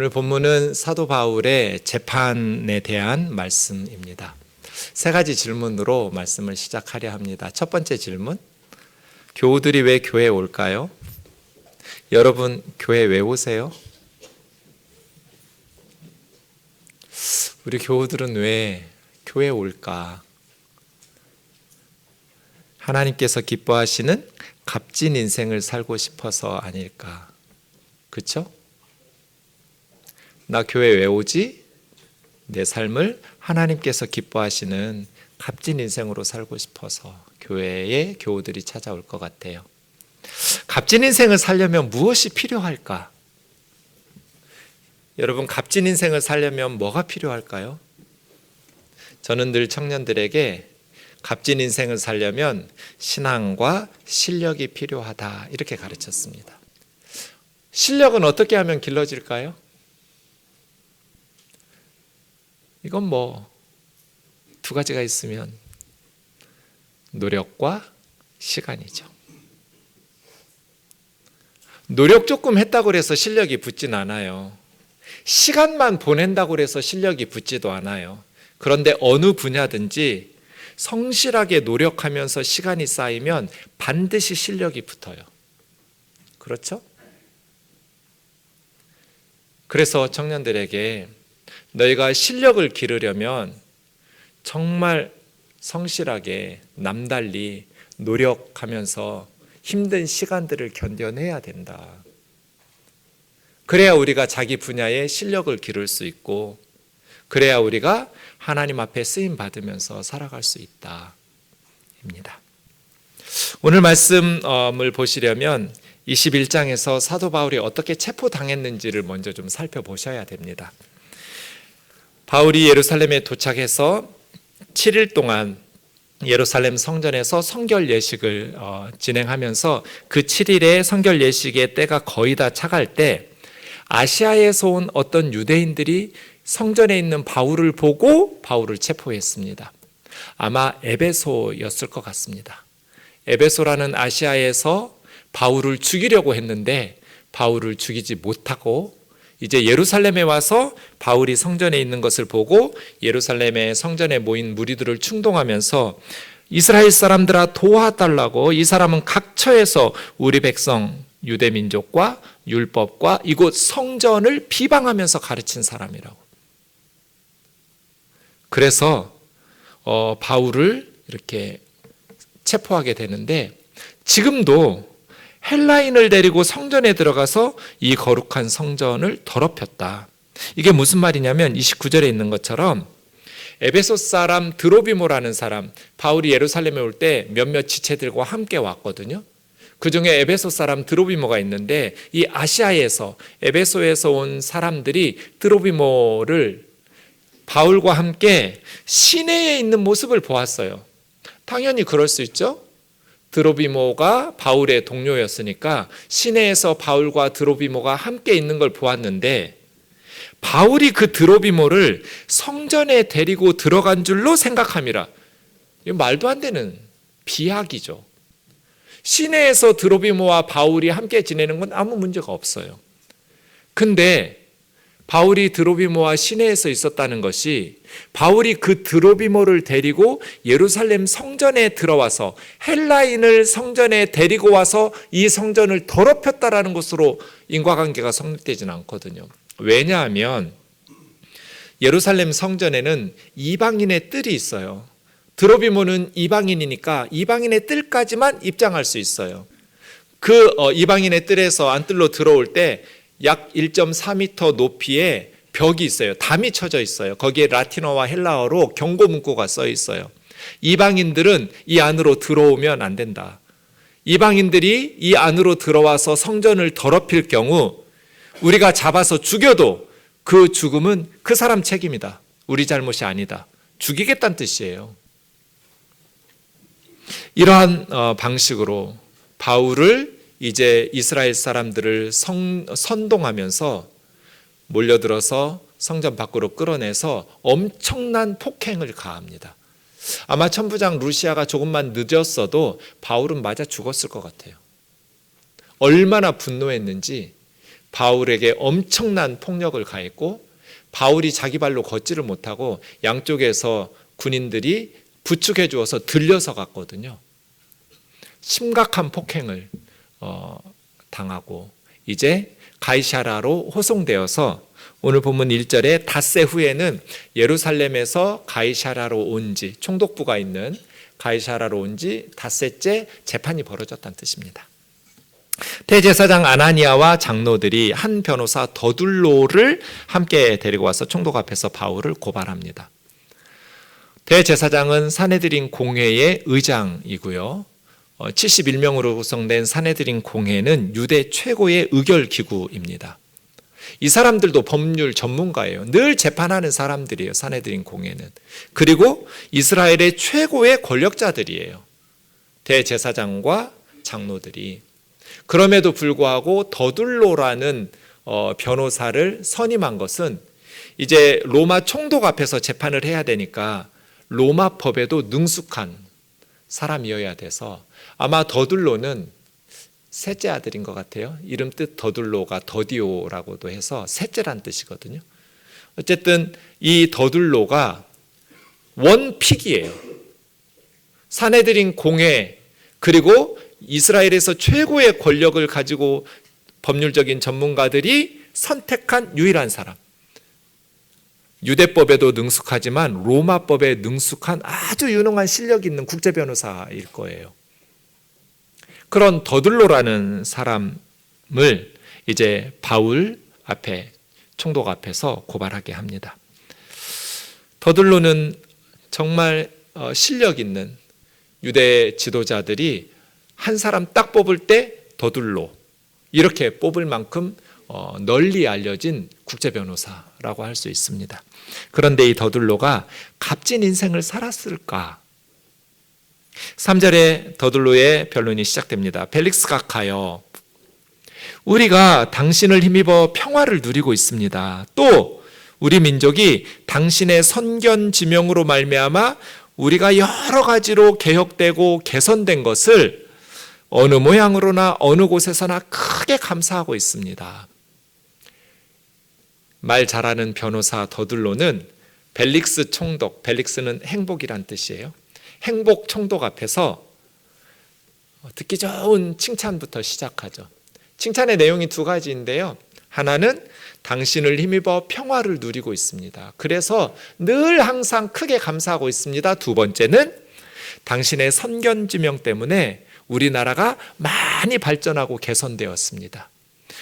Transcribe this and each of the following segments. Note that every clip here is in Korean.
오늘 본문은 사도 바울의 재판에 대한 말씀입니다. 세 가지 질문으로 말씀을 시작하려 합니다. 첫 번째 질문, 교우들이 왜 교회에 올까요? 여러분, 교회 왜 오세요? 우리 교우들은 왜 교회에 올까? 하나님께서 기뻐하시는 값진 인생을 살고 싶어서 아닐까? 그렇죠? 나 교회 왜 오지? 내 삶을 하나님께서 기뻐하시는 값진 인생으로 살고 싶어서 교회에 교우들이 찾아올 것 같아요. 값진 인생을 살려면 무엇이 필요할까? 여러분, 값진 인생을 살려면 뭐가 필요할까요? 저는 늘 청년들에게 값진 인생을 살려면 신앙과 실력이 필요하다 이렇게 가르쳤습니다. 실력은 어떻게 하면 길러질까요? 이건 두 가지가 있으면 노력과 시간이죠. 노력 조금 했다고 해서 실력이 붙진 않아요. 시간만 보낸다고 해서 실력이 붙지도 않아요. 그런데 어느 분야든지 성실하게 노력하면서 시간이 쌓이면 반드시 실력이 붙어요. 그렇죠? 그래서 청년들에게 너희가 실력을 기르려면 정말 성실하게 남달리 노력하면서 힘든 시간들을 견뎌내야 된다. 그래야 우리가 자기 분야에 실력을 기를 수 있고, 그래야 우리가 하나님 앞에 쓰임 받으면서 살아갈 수 있다. 입니다. 오늘 말씀을 보시려면 21장에서 사도 바울이 어떻게 체포당했는지를 먼저 좀 살펴보셔야 됩니다. 바울이 예루살렘에 도착해서 7일 동안 예루살렘 성전에서 성결 예식을 진행하면서 그 7일의 성결 예식의 때가 거의 다 차갈 때 아시아에서 온 어떤 유대인들이 성전에 있는 바울을 보고 바울을 체포했습니다. 아마 에베소였을 것 같습니다. 에베소라는 아시아에서 바울을 죽이려고 했는데 바울을 죽이지 못하고 이제 예루살렘에 와서 바울이 성전에 있는 것을 보고 예루살렘의 성전에 모인 무리들을 충동하면서 이스라엘 사람들아 도와달라고, 이 사람은 각처에서 우리 백성 유대 민족과 율법과 이곳 성전을 비방하면서 가르친 사람이라고. 그래서 바울을 이렇게 체포하게 되는데, 지금도 헬라인을 데리고 성전에 들어가서 이 거룩한 성전을 더럽혔다. 이게 무슨 말이냐면 29절에 있는 것처럼 에베소 사람 드로비모라는 사람, 바울이 예루살렘에 올 때 몇몇 지체들과 함께 왔거든요. 그 중에 에베소 사람 드로비모가 있는데, 이 아시아에서 에베소에서 온 사람들이 드로비모를 바울과 함께 시내에 있는 모습을 보았어요. 당연히 그럴 수 있죠. 드로비모가 바울의 동료였으니까 시내에서 바울과 드로비모가 함께 있는 걸 보았는데, 바울이 그 드로비모를 성전에 데리고 들어간 줄로 생각함이라. 이거 말도 안 되는 비약이죠. 시내에서 드로비모와 바울이 함께 지내는 건 아무 문제가 없어요. 근데 바울이 드로비모와 시내에서 있었다는 것이 바울이 그 드로비모를 데리고 예루살렘 성전에 들어와서 헬라인을 성전에 데리고 와서 이 성전을 더럽혔다라는 것으로 인과관계가 성립되지는 않거든요. 왜냐하면 예루살렘 성전에는 이방인의 뜰이 있어요. 드로비모는 이방인이니까 이방인의 뜰까지만 입장할 수 있어요. 그 이방인의 뜰에서 안뜰로 들어올 때 약 1.4m 높이의 벽이 있어요. 담이 쳐져 있어요. 거기에 라틴어와 헬라어로 경고 문구가 써 있어요. 이방인들은 이 안으로 들어오면 안 된다. 이방인들이 이 안으로 들어와서 성전을 더럽힐 경우 우리가 잡아서 죽여도 그 죽음은 그 사람 책임이다. 우리 잘못이 아니다. 죽이겠다는 뜻이에요. 이러한 방식으로 바울을 이제 이스라엘 사람들을 선동하면서 몰려들어서 성전 밖으로 끌어내서 엄청난 폭행을 가합니다. 아마 천부장 루시아가 조금만 늦었어도 바울은 맞아 죽었을 것 같아요. 얼마나 분노했는지 바울에게 엄청난 폭력을 가했고 바울이 자기 발로 걷지를 못하고 양쪽에서 군인들이 부축해 주어서 들려서 갔거든요. 심각한 폭행을 당하고 이제 가이사라로 호송되어서 오늘 본문 1절에 닷새 후에는 예루살렘에서 가이사라로 온 지 총독부가 있는 가이사라로 온 지 닷새째 재판이 벌어졌다는 뜻입니다. 대제사장 아나니아와 장로들이 한 변호사 더둘로를 함께 데리고 와서 총독 앞에서 바울을 고발합니다. 대제사장은 사내들인 공회의 의장이고요. 71명으로 구성된 사내들인 공회는 유대 최고의 의결기구입니다. 이 사람들도 법률 전문가예요. 늘 재판하는 사람들이에요. 사내들인 공회는. 그리고 이스라엘의 최고의 권력자들이에요. 대제사장과 장로들이. 그럼에도 불구하고 더둘로라는 변호사를 선임한 것은 이제 로마 총독 앞에서 재판을 해야 되니까 로마 법에도 능숙한 사람이어야 돼서 아마 더둘로는 셋째 아들인 것 같아요. 이름 뜻 더둘로가 더디오라고도 해서 셋째란 뜻이거든요. 어쨌든 이 더둘로가 원픽이에요. 사내들인 공회 그리고 이스라엘에서 최고의 권력을 가지고 법률적인 전문가들이 선택한 유일한 사람. 유대법에도 능숙하지만 로마법에 능숙한 아주 유능한 실력 있는 국제 변호사일 거예요. 그런 더둘로라는 사람을 이제 바울 앞에 총독 앞에서 고발하게 합니다. 더둘로는 정말 실력 있는 유대 지도자들이 한 사람 딱 뽑을 때 더둘로 이렇게 뽑을 만큼 널리 알려진 국제 변호사라고 할 수 있습니다. 그런데 이 더둘로가 값진 인생을 살았을까? 3절에 더둘로의 변론이 시작됩니다. 벨릭스가 가여 우리가 당신을 힘입어 평화를 누리고 있습니다. 또 우리 민족이 당신의 선견 지명으로 말미암아 우리가 여러 가지로 개혁되고 개선된 것을 어느 모양으로나 어느 곳에서나 크게 감사하고 있습니다. 말 잘하는 변호사 더둘로는 벨릭스 총독, 벨릭스는 행복이란 뜻이에요. 행복 총독 앞에서 듣기 좋은 칭찬부터 시작하죠. 칭찬의 내용이 두 가지인데요. 하나는 당신을 힘입어 평화를 누리고 있습니다. 그래서 늘 항상 크게 감사하고 있습니다. 두 번째는 당신의 선견지명 때문에 우리나라가 많이 발전하고 개선되었습니다.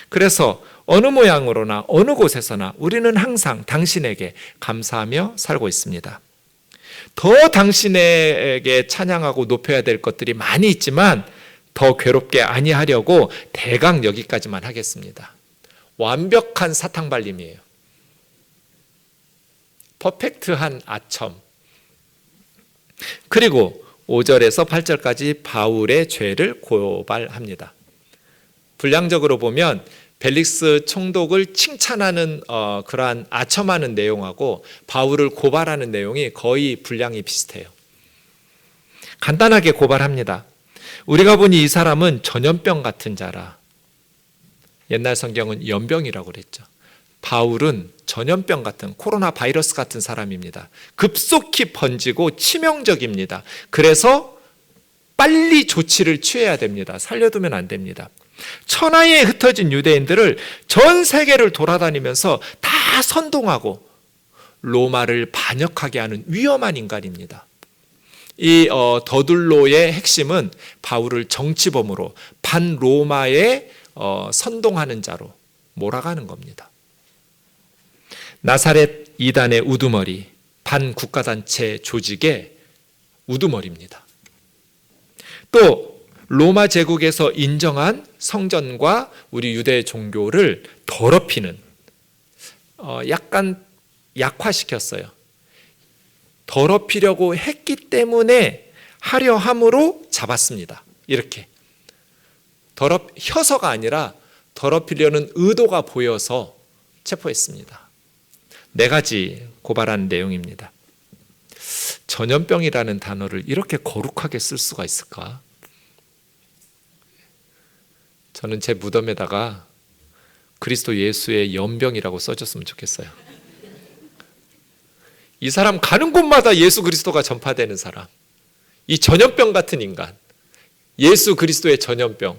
그래서 어느 모양으로나 어느 곳에서나 우리는 항상 당신에게 감사하며 살고 있습니다. 더 당신에게 찬양하고 높여야 될 것들이 많이 있지만 더 괴롭게 아니하려고 대강 여기까지만 하겠습니다. 완벽한 사탕발림이에요. 퍼펙트한 아첨. 그리고 5절에서 8절까지 바울의 죄를 고발합니다. 분량적으로 보면 벨릭스 총독을 칭찬하는 그러한 아첨하는 내용하고 바울을 고발하는 내용이 거의 분량이 비슷해요. 간단하게 고발합니다. 우리가 보니 이 사람은 전염병 같은 자라. 옛날 성경은 연병이라고 그랬죠. 바울은 전염병 같은 코로나 바이러스 같은 사람입니다. 급속히 번지고 치명적입니다. 그래서 빨리 조치를 취해야 됩니다. 살려두면 안 됩니다. 천하에 흩어진 유대인들을 전 세계를 돌아다니면서 다 선동하고 로마를 반역하게 하는 위험한 인간입니다. 이 더둘로의 핵심은 바울을 정치범으로 반로마에 선동하는 자로 몰아가는 겁니다. 나사렛 이단의 우두머리, 반국가단체 조직의 우두머리입니다. 또 로마 제국에서 인정한 성전과 우리 유대 종교를 더럽히는 약간 약화시켰어요. 더럽히려고 했기 때문에 하려 함으로 잡았습니다. 이렇게 혀서가 아니라 더럽히려는 의도가 보여서 체포했습니다. 4가지 고발한 내용입니다. 전염병이라는 단어를 이렇게 거룩하게 쓸 수가 있을까? 저는 제 무덤에다가 그리스도 예수의 연병이라고 써줬으면 좋겠어요. 이 사람 가는 곳마다 예수 그리스도가 전파되는 사람, 이 전염병 같은 인간, 예수 그리스도의 전염병,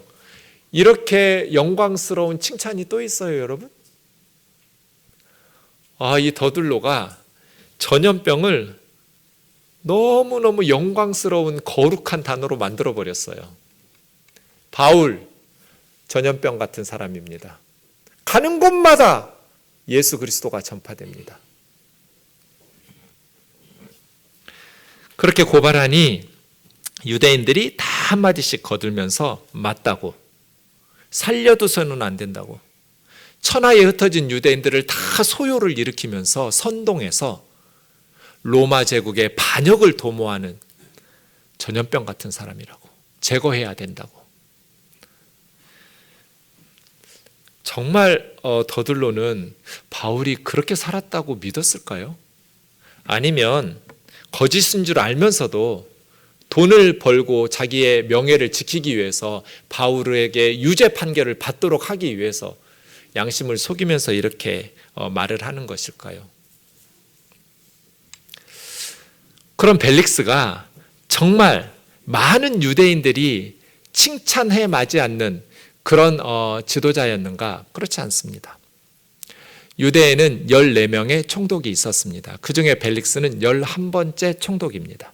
이렇게 영광스러운 칭찬이 또 있어요, 여러분. 이 더들로가 전염병을 너무너무 영광스러운 거룩한 단어로 만들어버렸어요. 바울, 전염병 같은 사람입니다. 가는 곳마다 예수 그리스도가 전파됩니다. 그렇게 고발하니 유대인들이 다 한마디씩 거들면서 맞다고, 살려두서는 안 된다고, 천하에 흩어진 유대인들을 다 소요를 일으키면서 선동해서 로마 제국의 반역을 도모하는 전염병 같은 사람이라고, 제거해야 된다고. 정말 더들로는 바울이 그렇게 살았다고 믿었을까요? 아니면 거짓인 줄 알면서도 돈을 벌고 자기의 명예를 지키기 위해서 바울에게 유죄 판결을 받도록 하기 위해서 양심을 속이면서 이렇게 말을 하는 것일까요? 그럼 벨릭스가 정말 많은 유대인들이 칭찬해 마지 않는 그런 지도자였는가? 그렇지 않습니다. 유대에는 14명의 총독이 있었습니다. 그 중에 벨릭스는 11번째 총독입니다.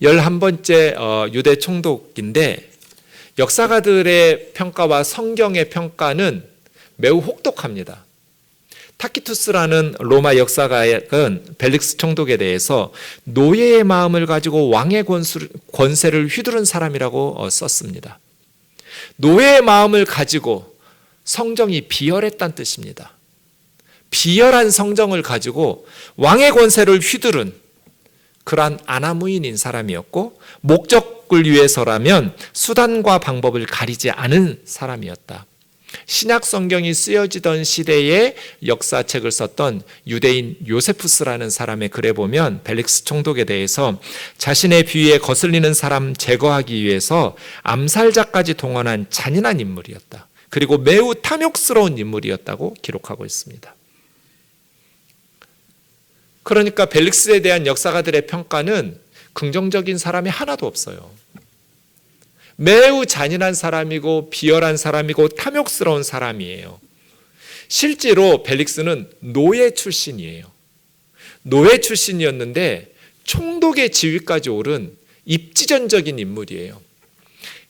11번째 유대 총독인데 역사가들의 평가와 성경의 평가는 매우 혹독합니다. 타키투스라는 로마 역사가는 벨릭스 총독에 대해서 노예의 마음을 가지고 왕의 권세를 휘두른 사람이라고 썼습니다. 노예의 마음을 가지고 성정이 비열했다는 뜻입니다. 비열한 성정을 가지고 왕의 권세를 휘두른 그러한 아나무인인 사람이었고, 목적을 위해서라면 수단과 방법을 가리지 않은 사람이었다. 신약 성경이 쓰여지던 시대에 역사책을 썼던 유대인 요세푸스라는 사람의 글에 보면 벨릭스 총독에 대해서 자신의 비위에 거슬리는 사람 제거하기 위해서 암살자까지 동원한 잔인한 인물이었다. 그리고 매우 탐욕스러운 인물이었다고 기록하고 있습니다. 그러니까 벨릭스에 대한 역사가들의 평가는 긍정적인 사람이 하나도 없어요. 매우 잔인한 사람이고 비열한 사람이고 탐욕스러운 사람이에요. 실제로 벨릭스는 노예 출신이에요. 노예 출신이었는데 총독의 지위까지 오른 입지전적인 인물이에요.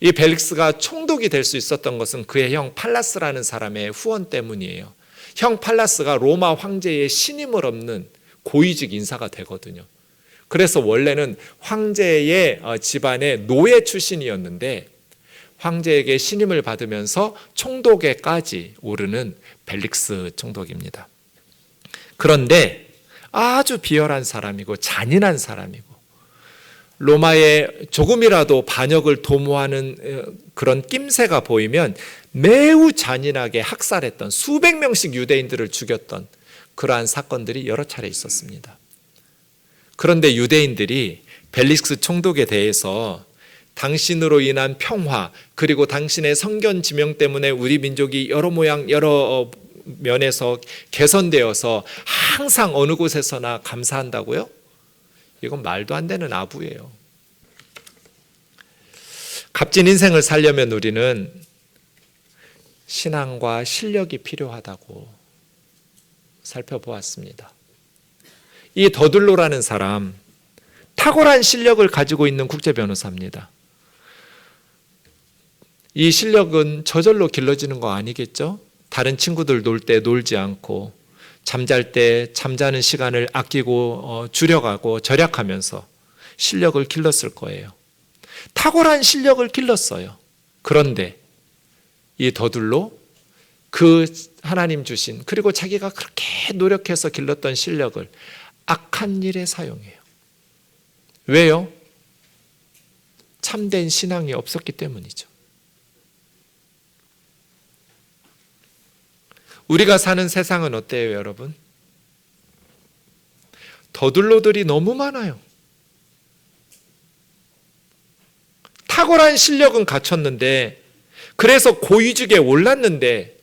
이 벨릭스가 총독이 될 수 있었던 것은 그의 형 팔라스라는 사람의 후원 때문이에요. 형 팔라스가 로마 황제의 신임을 얻는 고위직 인사가 되거든요. 그래서 원래는 황제의 집안의 노예 출신이었는데 황제에게 신임을 받으면서 총독에까지 오르는 벨릭스 총독입니다. 그런데 아주 비열한 사람이고 잔인한 사람이고 로마에 조금이라도 반역을 도모하는 그런 낌새가 보이면 매우 잔인하게 학살했던, 수백 명씩 유대인들을 죽였던 그러한 사건들이 여러 차례 있었습니다. 그런데 유대인들이 벨릭스 총독에 대해서 당신으로 인한 평화, 그리고 당신의 성견 지명 때문에 우리 민족이 여러 모양 여러 면에서 개선되어서 항상 어느 곳에서나 감사한다고요? 이건 말도 안 되는 아부예요. 값진 인생을 살려면 우리는 신앙과 실력이 필요하다고 살펴보았습니다. 이 더들로라는 사람, 탁월한 실력을 가지고 있는 국제 변호사입니다. 이 실력은 저절로 길러지는 거 아니겠죠? 다른 친구들 놀 때 놀지 않고, 잠잘 때 잠자는 시간을 아끼고 줄여가고 절약하면서 실력을 길렀을 거예요. 탁월한 실력을 길렀어요. 그런데 이 더들로 그 하나님 주신, 그리고 자기가 그렇게 노력해서 길렀던 실력을 악한 일에 사용해요. 왜요? 참된 신앙이 없었기 때문이죠. 우리가 사는 세상은 어때요, 여러분? 더들로들이 너무 많아요. 탁월한 실력은 갖췄는데 그래서 고위직에 올랐는데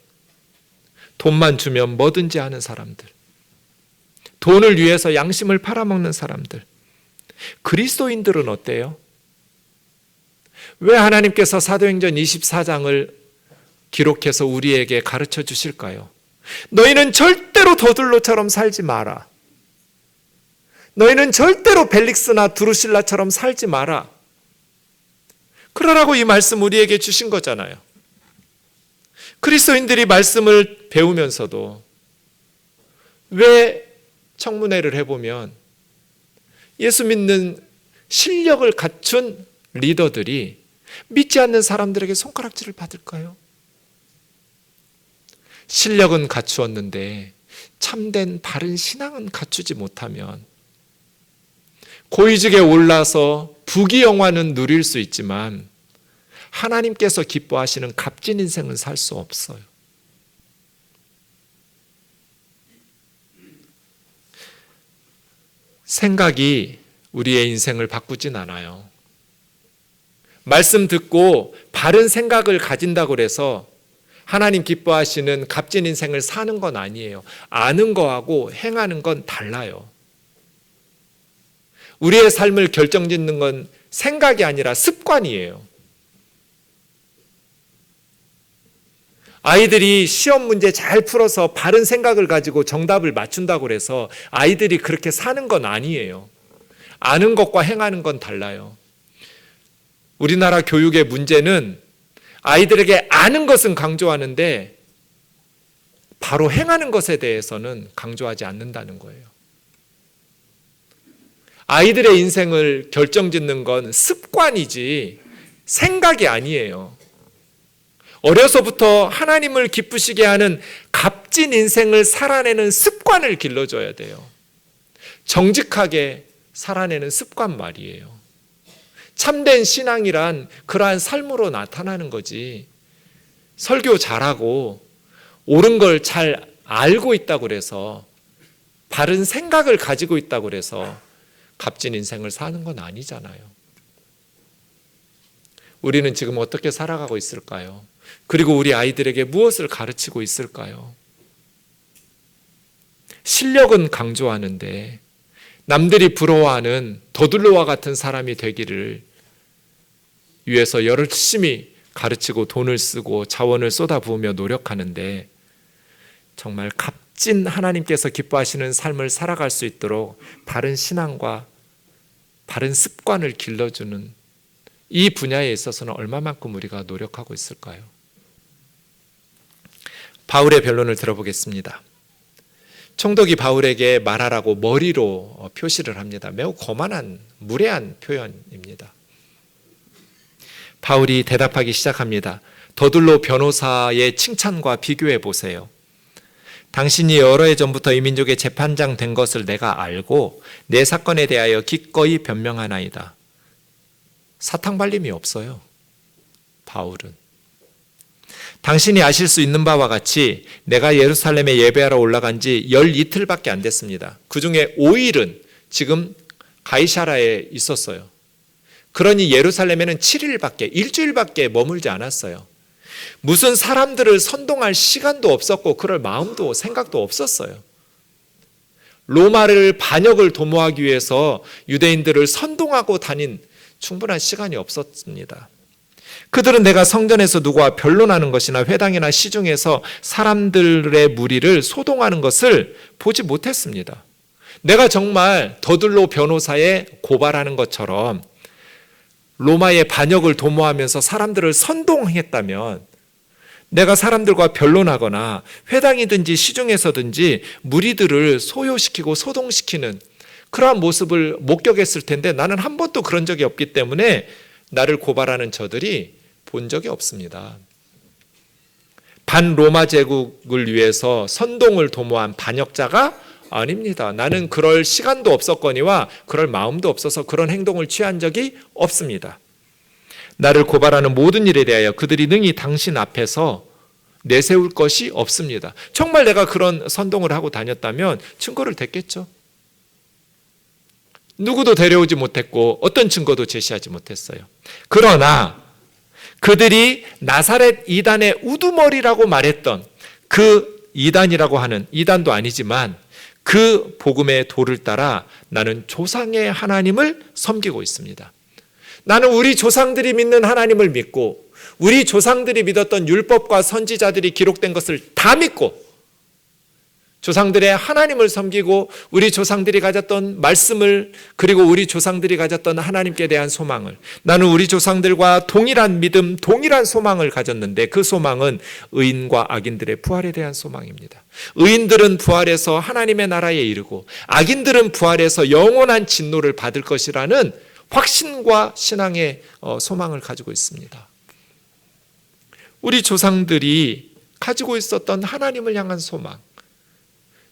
돈만 주면 뭐든지 하는 사람들, 돈을 위해서 양심을 팔아먹는 사람들, 그리스도인들은 어때요? 왜 하나님께서 사도행전 24장을 기록해서 우리에게 가르쳐 주실까요? 너희는 절대로 더둘로처럼 살지 마라. 너희는 절대로 벨릭스나 드루실라처럼 살지 마라. 그러라고 이 말씀 우리에게 주신 거잖아요. 그리스도인들이 말씀을 배우면서도 왜 청문회를 해보면 예수 믿는 실력을 갖춘 리더들이 믿지 않는 사람들에게 손가락질을 받을까요? 실력은 갖추었는데 참된 바른 신앙은 갖추지 못하면 고위직에 올라서 부귀영화는 누릴 수 있지만 하나님께서 기뻐하시는 값진 인생은 살 수 없어요. 생각이 우리의 인생을 바꾸진 않아요. 말씀 듣고 바른 생각을 가진다고 해서 하나님 기뻐하시는 값진 인생을 사는 건 아니에요. 아는 거하고 행하는 건 달라요. 우리의 삶을 결정짓는 건 생각이 아니라 습관이에요. 아이들이 시험 문제 잘 풀어서 바른 생각을 가지고 정답을 맞춘다고 해서 아이들이 그렇게 사는 건 아니에요. 아는 것과 행하는 건 달라요. 우리나라 교육의 문제는 아이들에게 아는 것은 강조하는데 바로 행하는 것에 대해서는 강조하지 않는다는 거예요. 아이들의 인생을 결정짓는 건 습관이지 생각이 아니에요. 어려서부터 하나님을 기쁘시게 하는 값진 인생을 살아내는 습관을 길러줘야 돼요. 정직하게 살아내는 습관 말이에요. 참된 신앙이란 그러한 삶으로 나타나는 거지. 설교 잘하고 옳은 걸 잘 알고 있다고 그래서 바른 생각을 가지고 있다고 그래서 값진 인생을 사는 건 아니잖아요. 우리는 지금 어떻게 살아가고 있을까요? 그리고 우리 아이들에게 무엇을 가르치고 있을까요? 실력은 강조하는데 남들이 부러워하는 더둘로와 같은 사람이 되기를 위해서 열심히 가르치고 돈을 쓰고 자원을 쏟아부으며 노력하는데 정말 값진 하나님께서 기뻐하시는 삶을 살아갈 수 있도록 바른 신앙과 바른 습관을 길러주는 이 분야에 있어서는 얼마만큼 우리가 노력하고 있을까요? 바울의 변론을 들어보겠습니다. 총독이 바울에게 말하라고 머리로 표시를 합니다. 매우 거만한 무례한 표현입니다. 바울이 대답하기 시작합니다. 더둘로 변호사의 칭찬과 비교해 보세요. 당신이 여러 해 전부터 이 민족의 재판장 된 것을 내가 알고 내 사건에 대하여 기꺼이 변명하나이다. 사탕발림이 없어요. 바울은. 당신이 아실 수 있는 바와 같이 내가 예루살렘에 예배하러 올라간 지 12틀밖에 안 됐습니다. 그중에 5일은 지금 가이사라에 있었어요. 그러니 예루살렘에는 7일밖에, 일주일밖에 머물지 않았어요. 무슨 사람들을 선동할 시간도 없었고 그럴 마음도 생각도 없었어요. 로마를 반역을 도모하기 위해서 유대인들을 선동하고 다닌 충분한 시간이 없었습니다. 그들은 내가 성전에서 누구와 변론하는 것이나 회당이나 시중에서 사람들의 무리를 소동하는 것을 보지 못했습니다. 내가 정말 더둘로 변호사에 고발하는 것처럼 로마의 반역을 도모하면서 사람들을 선동했다면 내가 사람들과 변론하거나 회당이든지 시중에서든지 무리들을 소요시키고 소동시키는 그러한 모습을 목격했을 텐데 나는 한 번도 그런 적이 없기 때문에 나를 고발하는 저들이 본 적이 없습니다. 반로마 제국을 위해서 선동을 도모한 반역자가 아닙니다. 나는 그럴 시간도 없었거니와 그럴 마음도 없어서 그런 행동을 취한 적이 없습니다. 나를 고발하는 모든 일에 대하여 그들이 능히 당신 앞에서 내세울 것이 없습니다. 정말 내가 그런 선동을 하고 다녔다면 증거를 댔겠죠. 누구도 데려오지 못했고 어떤 증거도 제시하지 못했어요. 그러나 그들이 나사렛 이단의 우두머리라고 말했던 그 이단이라고 하는, 이단도 아니지만 그 복음의 도를 따라 나는 조상의 하나님을 섬기고 있습니다. 나는 우리 조상들이 믿는 하나님을 믿고 우리 조상들이 믿었던 율법과 선지자들이 기록된 것을 다 믿고 조상들의 하나님을 섬기고 우리 조상들이 가졌던 말씀을, 그리고 우리 조상들이 가졌던 하나님께 대한 소망을, 나는 우리 조상들과 동일한 믿음, 동일한 소망을 가졌는데 그 소망은 의인과 악인들의 부활에 대한 소망입니다. 의인들은 부활해서 하나님의 나라에 이르고 악인들은 부활해서 영원한 진노를 받을 것이라는 확신과 신앙의 소망을 가지고 있습니다. 우리 조상들이 가지고 있었던 하나님을 향한 소망,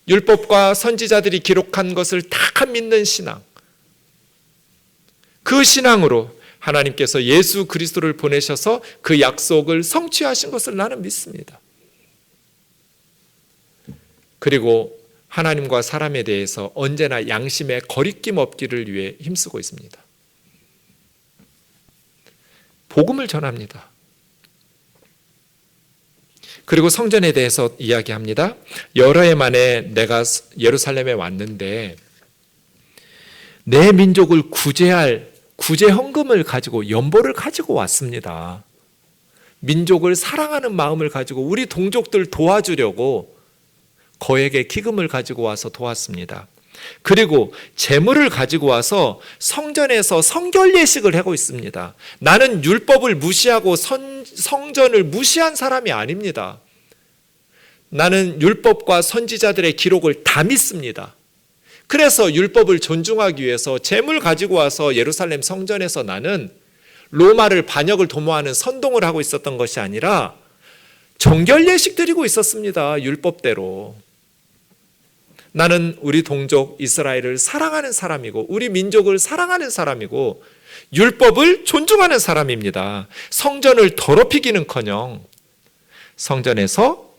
율법과 선지자들이 기록한 것을 다 믿는 신앙, 그 신앙으로 하나님께서 예수 그리스도를 보내셔서 그 약속을 성취하신 것을 나는 믿습니다. 그리고 하나님과 사람에 대해서 언제나 양심의 거리낌 없기를 위해 힘쓰고 있습니다. 복음을 전합니다. 그리고 성전에 대해서 이야기합니다. 여러 해 만에 내가 예루살렘에 왔는데 내 민족을 구제할 구제 헌금을 가지고, 연보를 가지고 왔습니다. 민족을 사랑하는 마음을 가지고 우리 동족들 도와주려고 거액의 기금을 가지고 와서 도왔습니다. 그리고 재물을 가지고 와서 성전에서 성결 예식을 하고 있습니다. 나는 율법을 무시하고 성전을 무시한 사람이 아닙니다. 나는 율법과 선지자들의 기록을 다 믿습니다. 그래서 율법을 존중하기 위해서 재물 가지고 와서 예루살렘 성전에서 나는 로마를 반역을 도모하는 선동을 하고 있었던 것이 아니라 정결 예식 드리고 있었습니다. 율법대로. 나는 우리 동족 이스라엘을 사랑하는 사람이고 우리 민족을 사랑하는 사람이고 율법을 존중하는 사람입니다. 성전을 더럽히기는커녕 성전에서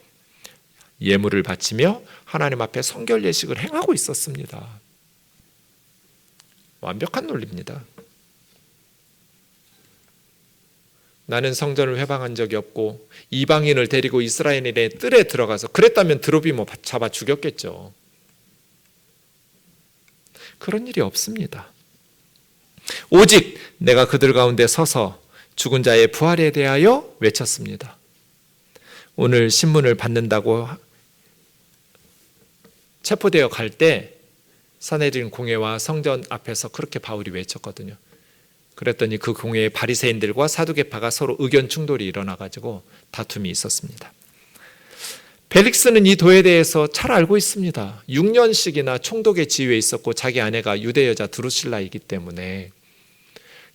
예물을 바치며 하나님 앞에 성결 예식을 행하고 있었습니다. 완벽한 논리입니다. 나는 성전을 회방한 적이 없고 이방인을 데리고 이스라엘의 뜰에 들어가서, 그랬다면 드로비모 잡아 죽였겠죠. 그런 일이 없습니다. 오직 내가 그들 가운데 서서 죽은 자의 부활에 대하여 외쳤습니다. 오늘 신문을 받는다고 체포되어 갈 때 산헤드린 공회와 성전 앞에서 그렇게 바울이 외쳤거든요. 그랬더니 그 공회의 바리새인들과 사두개파가 서로 의견 충돌이 일어나가지고 다툼이 있었습니다. 벨릭스는 이 도에 대해서 잘 알고 있습니다. 6년씩이나 총독의 지위에 있었고 자기 아내가 유대 여자 드루실라이기 때문에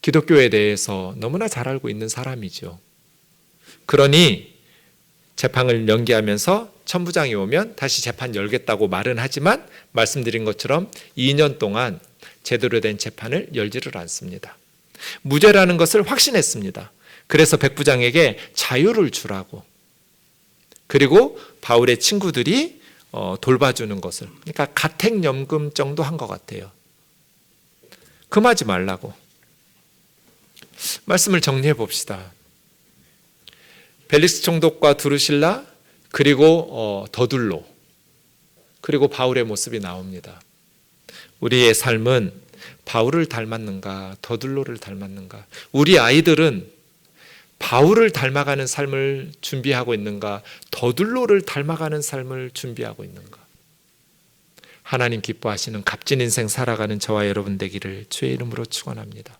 기독교에 대해서 너무나 잘 알고 있는 사람이죠. 그러니 재판을 연기하면서 천부장이 오면 다시 재판 열겠다고 말은 하지만 말씀드린 것처럼 2년 동안 제대로 된 재판을 열지를 않습니다. 무죄라는 것을 확신했습니다. 그래서 백부장에게 자유를 주라고, 그리고 바울의 친구들이 돌봐주는 것을, 그러니까 가택연금 정도 한 것 같아요. 금하지 말라고. 말씀을 정리해 봅시다. 벨릭스 총독과 드루실라, 그리고 더둘로, 그리고 바울의 모습이 나옵니다. 우리의 삶은 바울을 닮았는가, 더둘로를 닮았는가? 우리 아이들은 바울을 닮아가는 삶을 준비하고 있는가, 더둘로를 닮아가는 삶을 준비하고 있는가? 하나님 기뻐하시는 값진 인생 살아가는 저와 여러분 되기를 주의 이름으로 축원합니다.